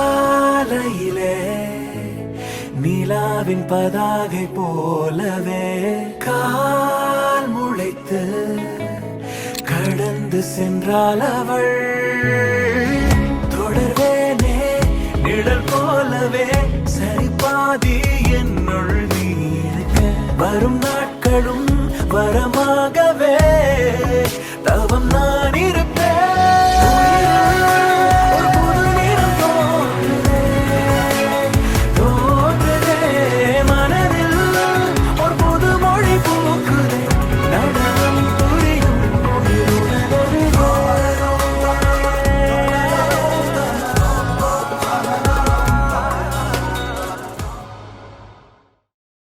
சாலையிலே நிலாவின் பதாகை போலவே கால் முளைத்து கடந்து சென்றாள் அவள். தொடர்வேனே நிழல் போலவே சரிபாதி என்னுள் நீ இருக்க. வரும் நாட்களும் வரமாக